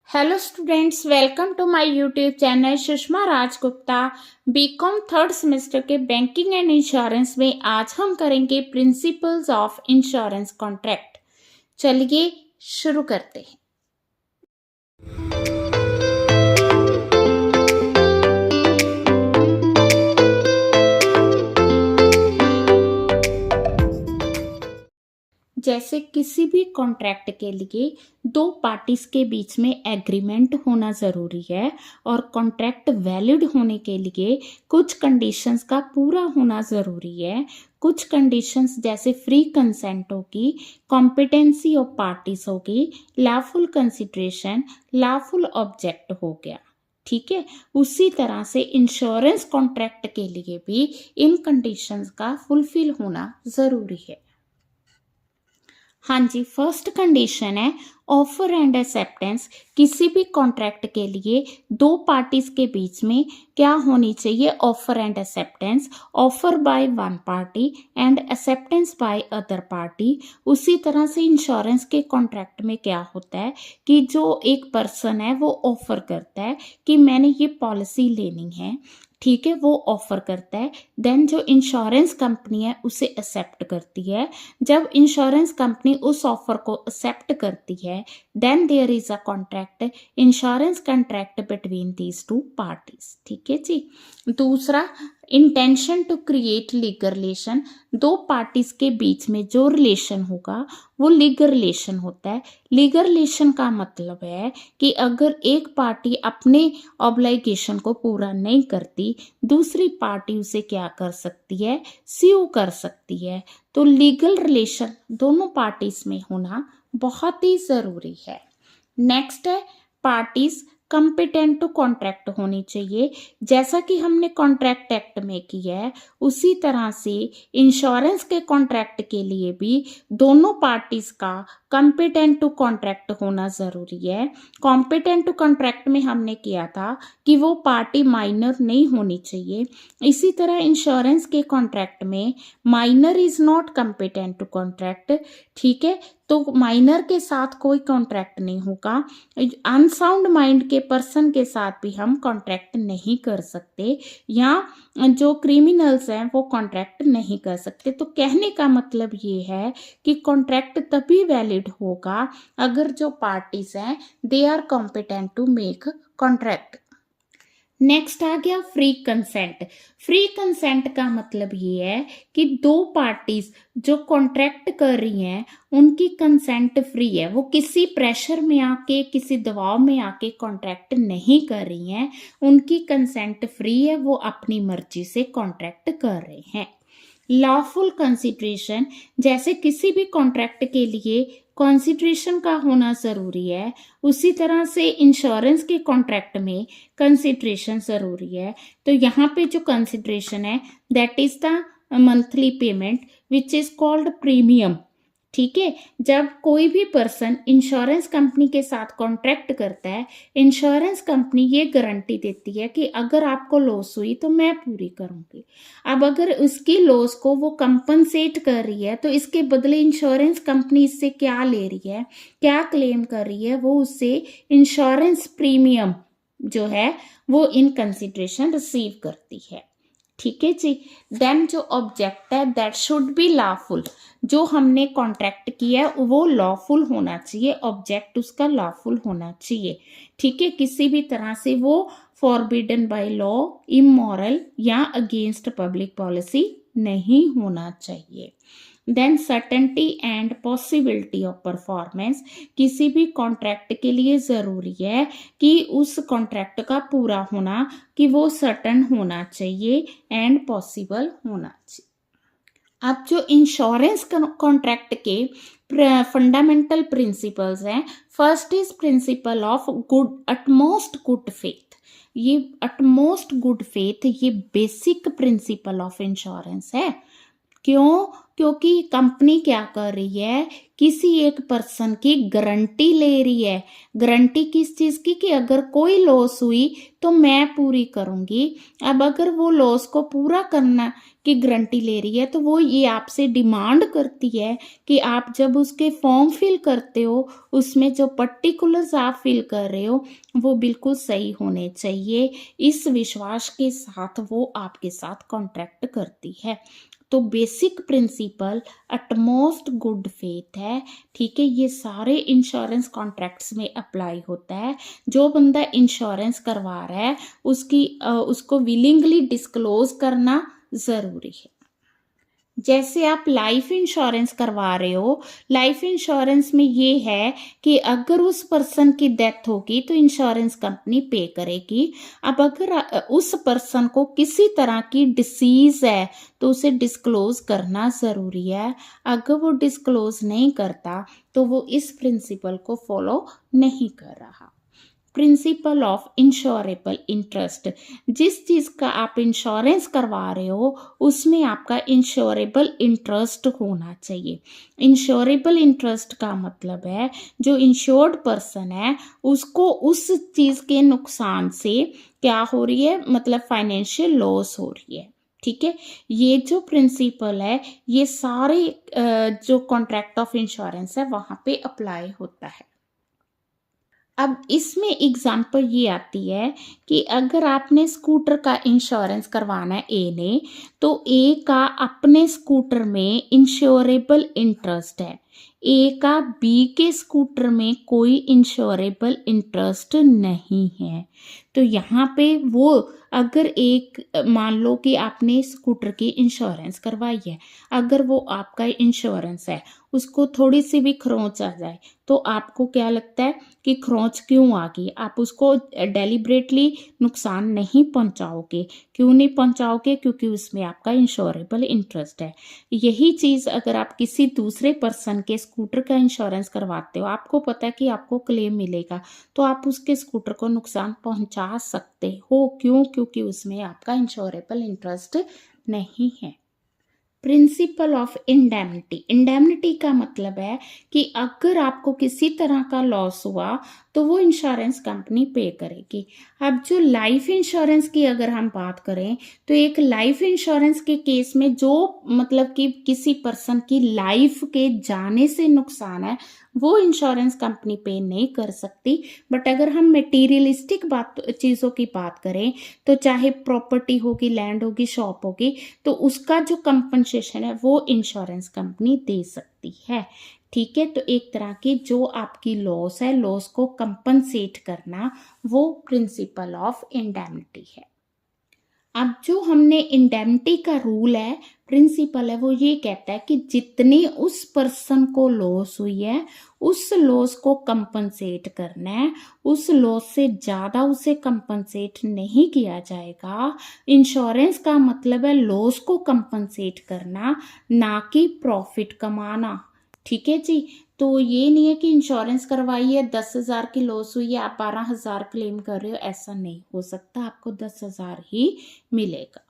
Hello students, welcome to my YouTube channel Sushma Rajgupta. BCom third semester के banking and insurance में आज हम करेंगे प्रिंसिपल्स ऑफ इंश्योरेंस कॉन्ट्रैक्ट। चलिए शुरू करते हैं। जैसे किसी भी कॉन्ट्रैक्ट के लिए दो पार्टीज के बीच में एग्रीमेंट होना ज़रूरी है और कॉन्ट्रैक्ट वैलिड होने के लिए कुछ कंडीशंस का पूरा होना ज़रूरी है। कुछ कंडीशंस जैसे फ्री कंसेंट होगी, कॉम्पिटेंसी ऑफ पार्टीज होगी, लॉफुल कंसिडरेशन, लॉफुल ऑब्जेक्ट हो गया। ठीक है, उसी तरह से इंश्योरेंस कॉन्ट्रैक्ट के लिए भी इन कंडीशंस का फुलफिल होना ज़रूरी है। हाँ जी, फर्स्ट कंडीशन है ऑफर एंड एक्सेप्टेंस। किसी भी कॉन्ट्रैक्ट के लिए दो पार्टीज के बीच में क्या होनी चाहिए? Offer and acceptance. Offer by one party and acceptance by other party. उसी तरह से इंश्योरेंस के कॉन्ट्रैक्ट में क्या होता है कि जो एक पर्सन है वो ऑफर करता है कि मैंने ये पॉलिसी लेनी है, ठीक है, वो ऑफर करता है। देन जो इंश्योरेंस कंपनी है उसे एक्सेप्ट करती है। जब इंश्योरेंस कंपनी उस ऑफर को एक्सेप्ट करती है, then there is a contract, insurance contract between these two parties. ठीक है जी। दूसरा, intention to create legal relation. दो पार्टीज के बीच में जो रिलेशन होगा वो लीगल रिलेशन होता है। लीगल रिलेशन का मतलब है कि अगर एक पार्टी अपने ऑब्लिगेशन को पूरा नहीं करती, दूसरी पार्टी उसे क्या कर सकती है? स्यू कर सकती है। तो लीगल रिलेशन दोनों पार्टीज में होना बहुत ही जरूरी है। नेक्स्ट है पार्टीज कंपिटेंट टू कॉन्ट्रैक्ट होनी चाहिए। जैसा कि हमने कॉन्ट्रैक्ट एक्ट में किया है उसी तरह से इंश्योरेंस के कॉन्ट्रैक्ट के लिए भी दोनों पार्टीज का कंपिटेंट टू कॉन्ट्रैक्ट होना जरूरी है। कॉम्पिटेंट टू कॉन्ट्रैक्ट में हमने किया था कि वो पार्टी माइनर नहीं होनी चाहिए। इसी तरह इंश्योरेंस के कॉन्ट्रैक्ट में minor is not competent to contract. ठीक है, तो माइनर के साथ कोई कॉन्ट्रैक्ट नहीं होगा। अनसाउंड माइंड के पर्सन के साथ भी हम कॉन्ट्रैक्ट नहीं कर सकते, या जो क्रिमिनल्स हैं वो कॉन्ट्रैक्ट नहीं कर सकते। तो कहने का मतलब ये है कि कॉन्ट्रैक्ट तभी वैलिड होगा अगर जो पार्टीज हैं they are competent to make contract. Next आ गया फ्री कंसेंट। फ्री कंसेंट का मतलब ये है कि दो पार्टीज जो कॉन्ट्रैक्ट कर रही हैं उनकी कंसेंट फ्री है। वो किसी प्रेशर में आके, किसी दबाव में आके कॉन्ट्रैक्ट नहीं कर रही हैं। उनकी कंसेंट फ्री है, वो अपनी मर्जी से कॉन्ट्रैक्ट कर रहे हैं। लॉफुल कंसिडरेशन, जैसे किसी भी कॉन्ट्रैक्ट के लिए कंसिडरेशन का होना ज़रूरी है, उसी तरह से इंश्योरेंस के कॉन्ट्रैक्ट में कंसिडरेशन ज़रूरी है। तो यहाँ पे जो कंसिडरेशन है that is the monthly payment which is called premium. ठीक है, जब कोई भी पर्सन इंश्योरेंस कंपनी के साथ कॉन्ट्रैक्ट करता है, इंश्योरेंस कंपनी ये गारंटी देती है कि अगर आपको लॉस हुई तो मैं पूरी करूंगी। अब अगर उसकी लॉस को वो कंपनसेट कर रही है तो इसके बदले इंश्योरेंस कंपनी इससे क्या ले रही है, क्या क्लेम कर रही है? वो उससे इंश्योरेंस प्रीमियम जो है वो इन कंसिडरेशन रिसीव करती है। ठीक है जी। देन जो ऑब्जेक्ट है दैट शुड बी लॉफुल। जो हमने कॉन्ट्रैक्ट किया है वो लॉफुल होना चाहिए, ऑब्जेक्ट उसका लॉफुल होना चाहिए। ठीक है, किसी भी तरह से वो फॉरबिडन बाय लॉ, इमोरल या अगेंस्ट पब्लिक पॉलिसी नहीं होना चाहिए। Then certainty and possibility of performance. किसी भी कॉन्ट्रैक्ट के लिए ज़रूरी है कि उस कॉन्ट्रैक्ट का पूरा होना, कि वो सर्टन होना चाहिए एंड पॉसिबल होना चाहिए। अब जो इंश्योरेंस कॉन्ट्रैक्ट के फंडामेंटल प्रिंसिपल्स हैं, first is principle of good utmost good faith. ये अटमोस्ट गुड फेथ ये बेसिक प्रिंसिपल ऑफ इंश्योरेंस है। क्यों? क्योंकि कंपनी क्या कर रही है, किसी एक पर्सन की गारंटी ले रही है। गारंटी किस चीज़ की? कि अगर कोई लॉस हुई तो मैं पूरी करूँगी। अब अगर वो लॉस को पूरा करना की गारंटी ले रही है तो वो ये आपसे डिमांड करती है कि आप जब उसके फॉर्म फिल करते हो, उसमें जो पर्टिकुलर्स आप फिल कर रहे हो वो बिल्कुल सही होने चाहिए। इस विश्वास के साथ वो आपके साथ कॉन्ट्रैक्ट करती है। तो basic principle utmost good faith है, ठीक है। ये सारे इंश्योरेंस कॉन्ट्रैक्ट्स में अप्लाई होता है। जो बंदा इंश्योरेंस करवा रहा है उसको विलिंगली डिस्क्लोज करना ज़रूरी है। जैसे आप लाइफ इंश्योरेंस करवा रहे हो, लाइफ इंश्योरेंस में ये है कि अगर उस पर्सन की डेथ होगी तो इंश्योरेंस कंपनी पे करेगी। अब अगर उस पर्सन को किसी तरह की डिसीज है तो उसे डिस्क्लोज करना ज़रूरी है। अगर वो डिस्क्लोज नहीं करता तो वो इस प्रिंसिपल को फॉलो नहीं कर रहा। प्रिंसिपल ऑफ इंश्योरेबल इंटरेस्ट, जिस चीज़ का आप इंश्योरेंस करवा रहे हो उसमें आपका इंश्योरेबल इंटरेस्ट होना चाहिए। इंश्योरेबल इंटरेस्ट का मतलब है जो इंश्योर्ड पर्सन है उसको उस चीज़ के नुकसान से क्या हो रही है, मतलब फाइनेंशियल लॉस हो रही है, ठीक है। ये जो प्रिंसिपल है ये सारे जो कॉन्ट्रैक्ट ऑफ इंश्योरेंस है वहाँ पे अप्लाई होता है। अब इसमें एग्जाम्पल ये आती है कि अगर आपने स्कूटर का इंश्योरेंस करवाना है ए ने, तो ए का अपने स्कूटर में इंश्योरेबल इंटरेस्ट है, ए का बी के स्कूटर में कोई इंश्योरेबल इंटरेस्ट नहीं है। तो यहाँ पे वो अगर एक मान लो कि आपने स्कूटर की इंश्योरेंस करवाई है, अगर वो आपका इंश्योरेंस है उसको थोड़ी सी भी खरोंच आ जाए तो आपको क्या लगता है कि खरोंच क्यों आ गई, आप उसको डेलिब्रेटली नुकसान नहीं पहुंचाओगे। क्यों नहीं पहुंचाओगे? क्योंकि उसमें आपका इंश्योरेबल इंटरेस्ट है। यही चीज़ अगर आप किसी दूसरे पर्सन के स्कूटर का इंश्योरेंस करवाते हो, आपको पता है कि आपको क्लेम मिलेगा, तो आप उसके स्कूटर को नुकसान पहुंचा सकते हो। क्यों? क्योंकि उसमें आपका इंश्योरेबल इंटरेस्ट नहीं है। प्रिंसिपल ऑफ इंडेमनिटी, इंडेमनिटी का मतलब है कि अगर आपको किसी तरह का लॉस हुआ तो वो इंश्योरेंस कंपनी पे करेगी। अब जो लाइफ इंश्योरेंस की अगर हम बात करें तो एक लाइफ इंश्योरेंस के केस में जो मतलब कि किसी पर्सन की लाइफ के जाने से नुकसान है वो इंश्योरेंस कंपनी पे नहीं कर सकती। बट अगर हम मटेरियलिस्टिक चीज़ों की बात करें तो चाहे प्रॉपर्टी होगी, लैंड होगी, शॉप होगी, तो उसका जो कंपनसेशन है वो इंश्योरेंस कंपनी दे सकती है, ठीक है। तो एक तरह की जो आपकी लॉस है, लॉस को कंपनसेट करना, वो प्रिंसिपल ऑफ इंडेमनिटी है। अब जो हमने इंडेमनिटी का रूल है, प्रिंसिपल है, वो ये कहता है कि जितनी उस पर्सन को लॉस हुई है उस लॉस को कंपनसेट करना है, उस लॉस से ज़्यादा उसे कंपनसेट नहीं किया जाएगा। इंश्योरेंस का मतलब है लॉस को कंपनसेट करना, ना कि प्रॉफिट कमाना, ठीक है जी। तो ये नहीं है कि इंश्योरेंस करवाई है 10,000 की लॉस हुई है आप 12,000 क्लेम कर रहे हो, ऐसा नहीं हो सकता, आपको 10,000 ही मिलेगा।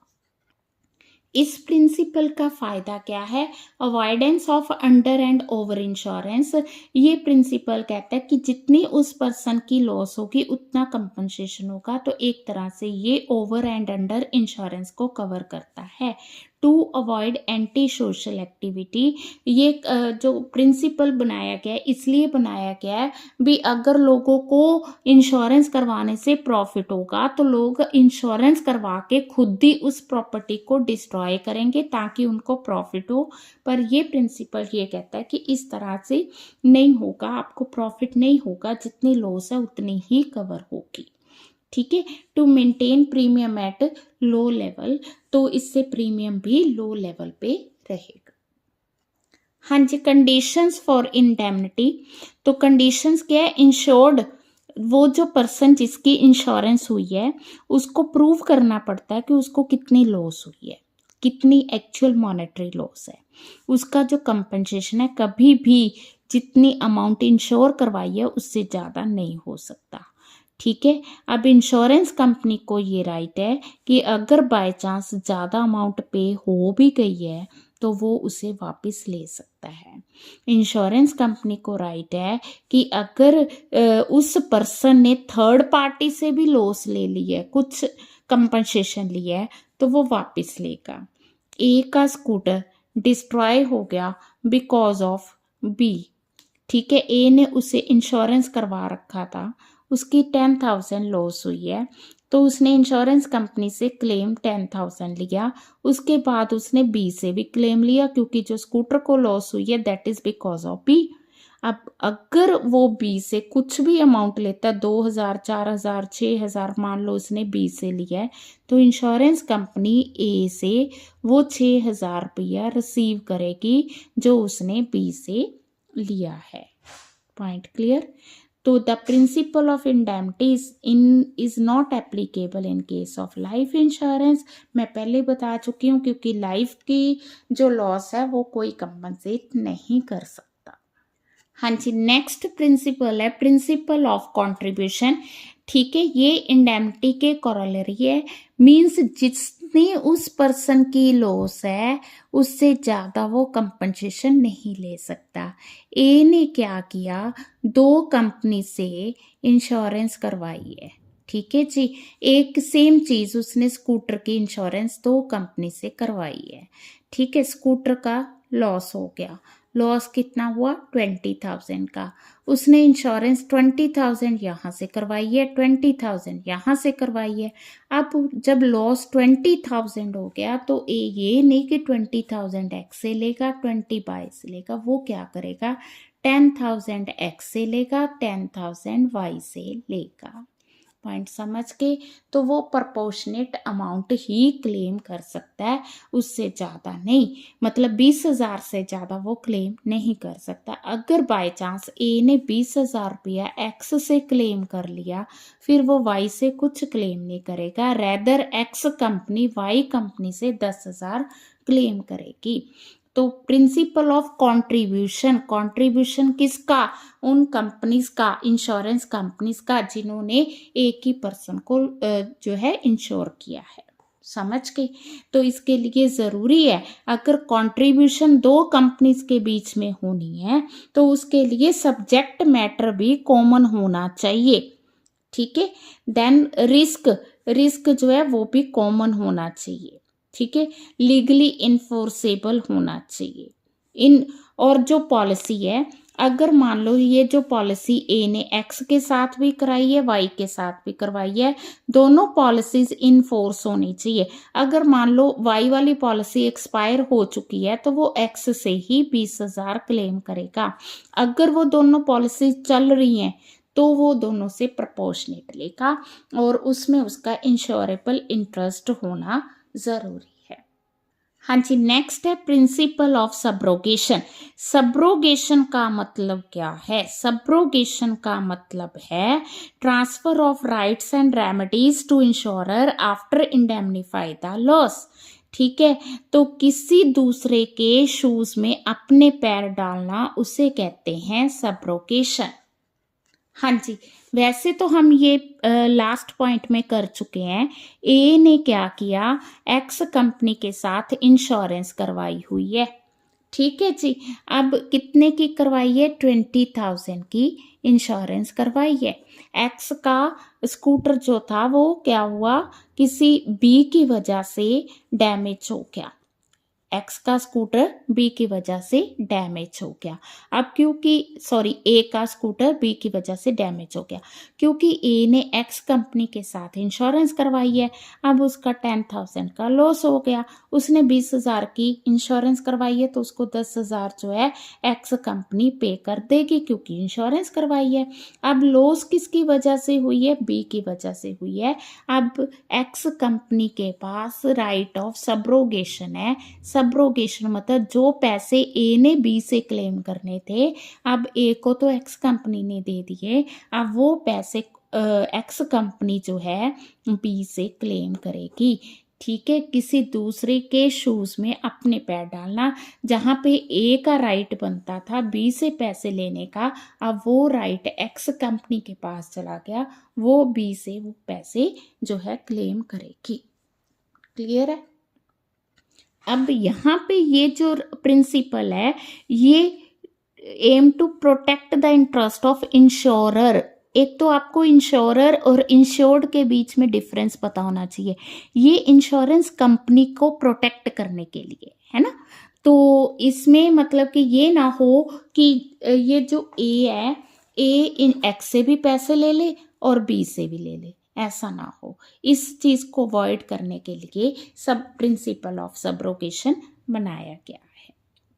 इस प्रिंसिपल का फायदा क्या है? Avoidance of under and over insurance. ये प्रिंसिपल कहता है कि जितनी उस पर्सन की लॉस होगी उतना कंपनसेशन होगा। तो एक तरह से ये ओवर एंड अंडर इंश्योरेंस को कवर करता है। To avoid anti social activity, ये जो प्रिंसिपल बनाया गया है इसलिए बनाया गया है भी अगर लोगों को इंश्योरेंस करवाने से प्रॉफिट होगा तो लोग इंश्योरेंस करवा के खुद ही उस प्रॉपर्टी को डिस्ट्रॉय करेंगे ताकि उनको प्रॉफिट हो। पर ये प्रिंसिपल ये कहता है कि इस तरह से नहीं होगा, आपको प्रॉफिट नहीं होगा, जितनी लॉस है उतनी ही कवर होगी, ठीक है। To maintain premium at low level, तो इससे प्रीमियम भी लो लेवल पे रहेगा। हाँ जी, कंडीशंस फॉर इंडेमनिटी, तो कंडीशंस क्या है? इंश्योर्ड, वो जो पर्सन जिसकी इंश्योरेंस हुई है उसको प्रूव करना पड़ता है कि उसको कितनी लॉस हुई है, कितनी एक्चुअल मॉनेटरी लॉस है, उसका जो कंपनसेशन है कभी भी जितनी अमाउंट इंश्योर करवाई है उससे ज़्यादा नहीं हो सकता, ठीक है। अब इंश्योरेंस कंपनी को ये राइट है कि अगर बाय चांस ज़्यादा अमाउंट पे हो भी गई है तो वो उसे वापस ले सकता है। इंश्योरेंस कंपनी को राइट है कि अगर उस पर्सन ने थर्ड पार्टी से भी लॉस ले ली है, कुछ कंपनसेशन लिया है, तो वो वापस लेगा। ए का स्कूटर डिस्ट्रॉय हो गया बिकॉज ऑफ बी, ठीक है, ए ने उसे इंश्योरेंस करवा रखा था, उसकी 10,000 लॉस हुई है, तो उसने इंश्योरेंस कंपनी से क्लेम 10,000 लिया। उसके बाद उसने बी से भी क्लेम लिया, क्योंकि जो स्कूटर को लॉस हुई है that is because of B. अब अगर वो बी से कुछ भी अमाउंट लेता, 2,000, 4,000, 6,000 मान लो उसने बी से लिया है, तो इंश्योरेंस कंपनी ए से वो 6,000 रुपया रिसीव करेगी जो उसने बी से लिया है। Point clear? तो the principle of indemnity is not applicable in case of life insurance. मैं पहले बता चुकी हूँ, क्योंकि लाइफ की जो लॉस है वो कोई कंपनसेट नहीं कर सकता। हाँ जी, नेक्स्ट प्रिंसिपल है प्रिंसिपल ऑफ कंट्रीब्यूशन। ठीक है, ये इंडेमनिटी के कोरोलरी है, मींस जिसने उस पर्सन की लॉस है उससे ज़्यादा वो कंपनसेशन नहीं ले सकता। ए ने क्या किया, 2 कंपनी से इंश्योरेंस करवाई है, ठीक है जी, एक सेम चीज़ उसने स्कूटर की इंश्योरेंस 2 कंपनी से करवाई है, ठीक है। स्कूटर का लॉस हो गया, लॉस कितना हुआ 20,000 का, उसने इंश्योरेंस 20,000 यहाँ से करवाई है, 20,000 यहाँ से करवाई है। अब जब लॉस 20,000 हो गया तो ये नहीं कि 20,000 एक्स से लेगा 20 बाई से लेगा, वो क्या करेगा 10,000 एक्स से लेगा 10,000 वाई से लेगा। पॉइंट समझ के? तो वो प्रपोर्शनेट अमाउंट ही क्लेम कर सकता है, उससे ज़्यादा नहीं, मतलब 20,000 से ज़्यादा वो क्लेम नहीं कर सकता। अगर बाय चांस ए ने 20,000 रुपया एक्स से क्लेम कर लिया, फिर वो वाई से कुछ क्लेम नहीं करेगा, rather X company Y company से 10,000 क्लेम करेगी। तो प्रिंसिपल ऑफ कंट्रीब्यूशन, कंट्रीब्यूशन किसका, उन कंपनीज का, इंश्योरेंस कंपनीज का जिन्होंने एक ही पर्सन को जो है इंश्योर किया है। समझ गए? तो इसके लिए ज़रूरी है अगर कंट्रीब्यूशन 2 कंपनीज के बीच में होनी है तो उसके लिए सब्जेक्ट मैटर भी कॉमन होना चाहिए, ठीक है। देन रिस्क जो है वो भी कॉमन होना चाहिए, ठीक है। लीगली इन्फोर्सेबल होना चाहिए इन, और जो पॉलिसी है, अगर मान लो ये जो पॉलिसी ए ने एक्स के साथ भी कराई है वाई के साथ भी करवाई है, दोनों पॉलिसीज इनफोर्स होनी चाहिए। अगर मान लो वाई वाली पॉलिसी एक्सपायर हो चुकी है तो वो एक्स से ही 20,000 क्लेम करेगा। अगर वो दोनों पॉलिसी चल रही हैं तो वो दोनों से प्रपोर्शनेट लेगा और उसमें उसका इंश्योरेबल इंटरेस्ट होना ज़रूरी है। हाँ जी, नेक्स्ट है प्रिंसिपल ऑफ सब्रोगेशन। सब्रोगेशन का मतलब क्या है? सब्रोगेशन का मतलब है transfer of rights and remedies to insurer after indemnify the loss, ठीक है। तो किसी दूसरे के शूज में अपने पैर डालना उसे कहते हैं सब्रोगेशन। हाँ जी, वैसे तो हम ये लास्ट पॉइंट में कर चुके हैं। ए ने क्या किया, एक्स कंपनी के साथ इंश्योरेंस करवाई हुई है, ठीक है जी। अब कितने की करवाई है? 20,000 की इंश्योरेंस करवाई है। एक्स का स्कूटर जो था वो क्या हुआ, किसी बी की वजह से डैमेज हो गया, एक्स का स्कूटर बी की वजह से डैमेज हो गया। अब क्योंकि ए का स्कूटर बी की वजह से डैमेज हो गया, क्योंकि ए ने एक्स कंपनी के साथ इंश्योरेंस करवाई है, अब उसका 10,000 का लॉस हो गया। उसने 20,000 की इंश्योरेंस करवाई है तो उसको 10,000 जो है एक्स कंपनी पे कर देगी क्योंकि इंश्योरेंस करवाई है। अब लॉस किसकी वजह से हुई है? बी की वजह से हुई है। अब एक्स कंपनी के पास राइट ऑफ सब्रोगेशन है। सब्रोगेशन मतलब जो पैसे ए ने बी से क्लेम करने थे, अब ए को तो एक्स कंपनी ने दे दिए, अब वो पैसे एक्स कंपनी जो है बी से क्लेम करेगी, ठीक है। किसी दूसरे के शूज में अपने पैर डालना, जहां पे ए का राइट बनता था बी से पैसे लेने का, अब वो राइट एक्स कंपनी के पास चला गया, वो बी से वो पैसे जो है क्लेम करेगी। क्लियर है? अब यहाँ पे ये जो प्रिंसिपल है, ये aim to protect the interest of insurer. एक तो आपको इंश्योरर और इंश्योर्ड के बीच में डिफरेंस पता होना चाहिए। ये इंश्योरेंस कंपनी को प्रोटेक्ट करने के लिए है ना। तो इसमें मतलब कि ये ना हो कि ये जो ए है, ए इन एक्स से भी पैसे ले ले और बी से भी ले ले, ऐसा ना हो। इस चीज को अवॉइड करने के लिए सब प्रिंसिपल ऑफ सब्रोगेशन बनाया गया है।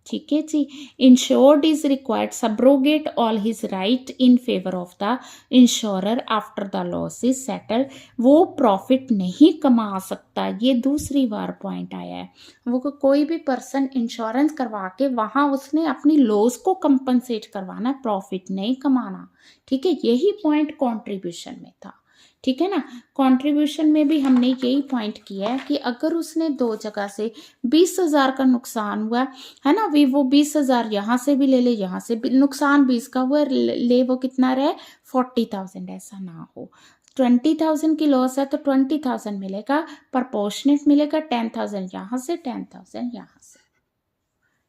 ठीक है जी। Insured is required subrogate all his right in favour of the insurer after the loss is settled. वो प्रॉफिट नहीं कमा सकता, ये दूसरी बार पॉइंट आया है। वो कोई भी पर्सन इंश्योरेंस करवा के वहां उसने अपनी लॉस को कंपनसेट करवाना, प्रॉफिट नहीं कमाना। ठीक है, यही पॉइंट कॉन्ट्रीब्यूशन में था। ठीक है ना। कंट्रीब्यूशन में भी हमने यही पॉइंट किया है कि अगर उसने दो जगह से 20,000 का नुकसान हुआ है ना, वो 20,000 यहाँ से भी ले ले, यहाँ से भी नुकसान 20 का हुआ, ले वो कितना रहे 40,000, ऐसा ना हो। 20,000 की लॉस है तो 20,000 मिलेगा, प्रपोर्शनेट मिलेगा, 10,000 यहाँ से, 10,000 यहाँ से।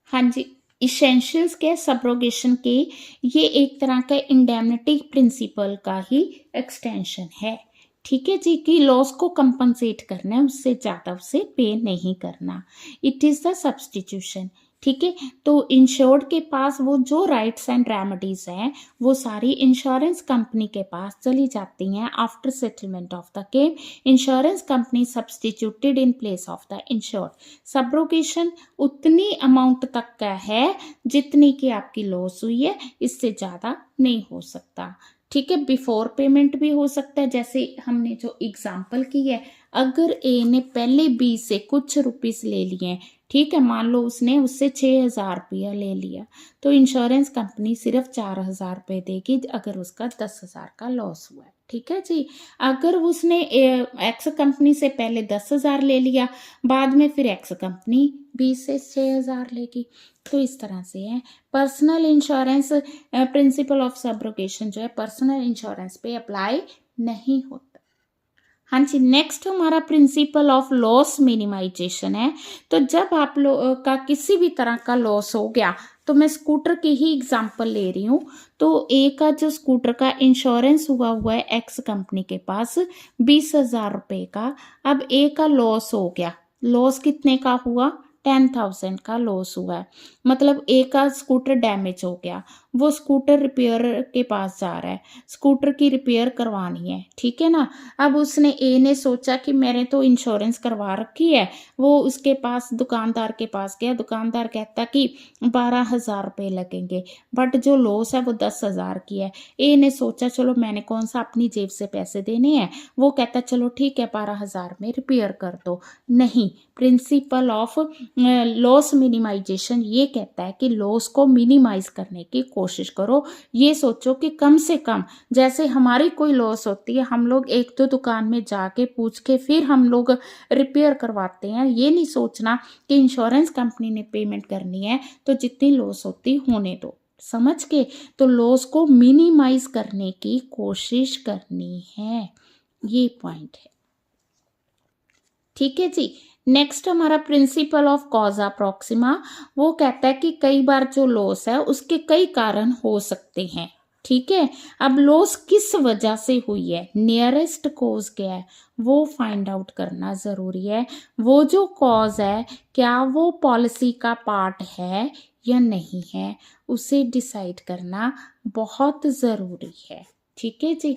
हाँ जी, इसेंशियल्स के सब्रोगेशन के ये एक तरह का इंडेमनिटी प्रिंसिपल का ही एक्सटेंशन है। ठीक है जी, कि लॉस को कंपनसेट करना है, उससे ज़्यादा उसे पे नहीं करना। It is the substitution. ठीक है, तो इंश्योर्ड के पास वो जो राइट्स एंड रेमेडीज हैं वो सारी इंश्योरेंस कंपनी के पास चली जाती हैं। After settlement of the came, insurance company substituted in place of the insured. Subrogation उतनी अमाउंट तक का है जितनी की आपकी लॉस हुई है, इससे ज़्यादा नहीं हो सकता। ठीक है, बिफोर पेमेंट भी हो सकता है, जैसे हमने जो एग्जाम्पल की है, अगर ए ने पहले बी से कुछ रुपीस ले लिए, ठीक है, मान लो उसने उससे 6,000 रुपया ले लिया, तो इंश्योरेंस कंपनी सिर्फ 4,000 रुपये देगी अगर उसका 10,000 का लॉस हुआ है। ठीक है जी। अगर उसने एक्स कंपनी से पहले 10,000 ले लिया, बाद में फिर एक्स कंपनी बी से 6,000 लेगी। तो इस तरह से है। Personal insurance principal of subrogation जो है पर्सनल इंश्योरेंस पे अप्लाई नहीं होता। हाँ जी, नेक्स्ट हमारा प्रिंसिपल ऑफ लॉस मिनिमाइजेशन है। तो जब आप लोग का किसी भी तरह का लॉस हो गया, तो मैं स्कूटर की ही एग्जांपल ले रही हूँ। तो ए का जो स्कूटर का इंश्योरेंस हुआ है एक्स कंपनी के पास 20,000 रुपये का। अब ए का लॉस हो गया, लॉस कितने का हुआ 10,000 का लॉस हुआ है। मतलब ए का स्कूटर डैमेज हो गया, वो स्कूटर रिपेयर के पास जा रहा है, स्कूटर की रिपेयर करवानी है। ठीक है ना। अब उसने ए ने सोचा कि मैंने तो इंश्योरेंस करवा रखी है, वो उसके पास दुकानदार के पास गया, दुकानदार कहता कि 12,000 रुपये लगेंगे, बट जो लॉस है वो 10,000 की है। ए ने सोचा चलो मैंने कौन सा अपनी जेब से पैसे देने हैं, वो कहता चलो ठीक है 12,000 में रिपेयर कर दो। नहीं, प्रिंसिपल ऑफ लॉस मिनिमाइजेशन ये कहता है कि लॉस को मिनिमाइज करने की कोशिश करो। ये सोचो कि कम से कम, जैसे हमारी कोई लॉस होती है, हम लोग एक दो दुकान में जाके पूछ के फिर हम लोग रिपेयर करवाते हैं। ये नहीं सोचना कि इंश्योरेंस कंपनी ने पेमेंट करनी है तो जितनी लॉस होती होने दो, समझ के। तो लॉस को मिनिमाइज करने की कोशिश करनी है, ये पॉइंट है। ठीक है जी। नेक्स्ट हमारा प्रिंसिपल ऑफ कॉजा प्रॉक्सिमा, वो कहता है कि कई बार जो लॉस है उसके कई कारण हो सकते हैं। ठीक है, अब लॉस किस वजह से हुई है, नियरेस्ट कॉज क्या है, वो फाइंड आउट करना जरूरी है। वो जो कॉज है क्या वो पॉलिसी का पार्ट है या नहीं है, उसे डिसाइड करना बहुत ज़रूरी है। ठीक है जी।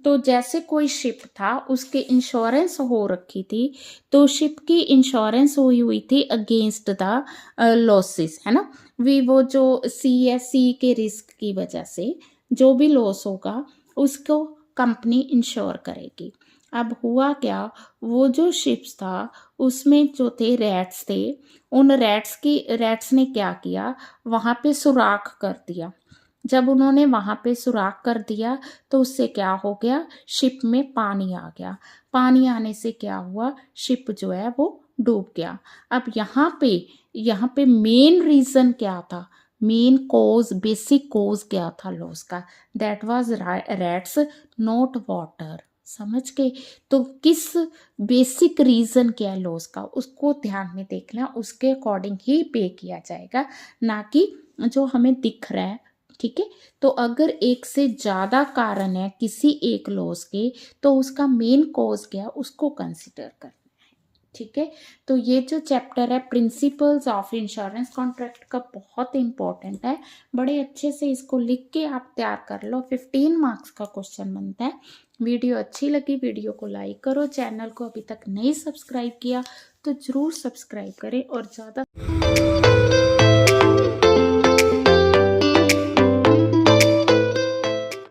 तो जैसे कोई शिप था, उसके इंश्योरेंस हो रखी थी, तो शिप की इंश्योरेंस हुई थी अगेंस्ट द लॉसेस, है ना। वो जो सी के रिस्क की वजह से जो भी लॉस होगा उसको कंपनी इंश्योर करेगी। अब हुआ क्या, वो जो शिप्स था उसमें जो थे रैट्स थे, उन रैट्स ने क्या किया, वहाँ पे सुराख कर दिया। जब उन्होंने वहाँ पे सुराख कर दिया तो उससे क्या हो गया, शिप में पानी आ गया। पानी आने से क्या हुआ, शिप जो है वो डूब गया। अब यहाँ पे मेन रीज़न क्या था, मेन कॉज, बेसिक कॉज क्या था लॉस का, that was rats not water. समझ के। तो किस बेसिक रीज़न क्या है लॉस का, उसको ध्यान में देखना, उसके अकॉर्डिंग ही पे किया जाएगा, ना कि जो हमें दिख रहा है। ठीक है, तो अगर एक से ज़्यादा कारण है किसी एक लॉस के, तो उसका मेन कॉज क्या है उसको कंसिडर करना है। ठीक है, तो ये जो चैप्टर है प्रिंसिपल्स ऑफ इंश्योरेंस कॉन्ट्रैक्ट का बहुत इंपॉर्टेंट है। बड़े अच्छे से इसको लिख के आप तैयार कर लो, 15 मार्क्स का क्वेश्चन बनता है। वीडियो अच्छी लगी वीडियो को लाइक करो, चैनल को अभी तक नहीं सब्सक्राइब किया तो ज़रूर सब्सक्राइब करें और ज़्यादा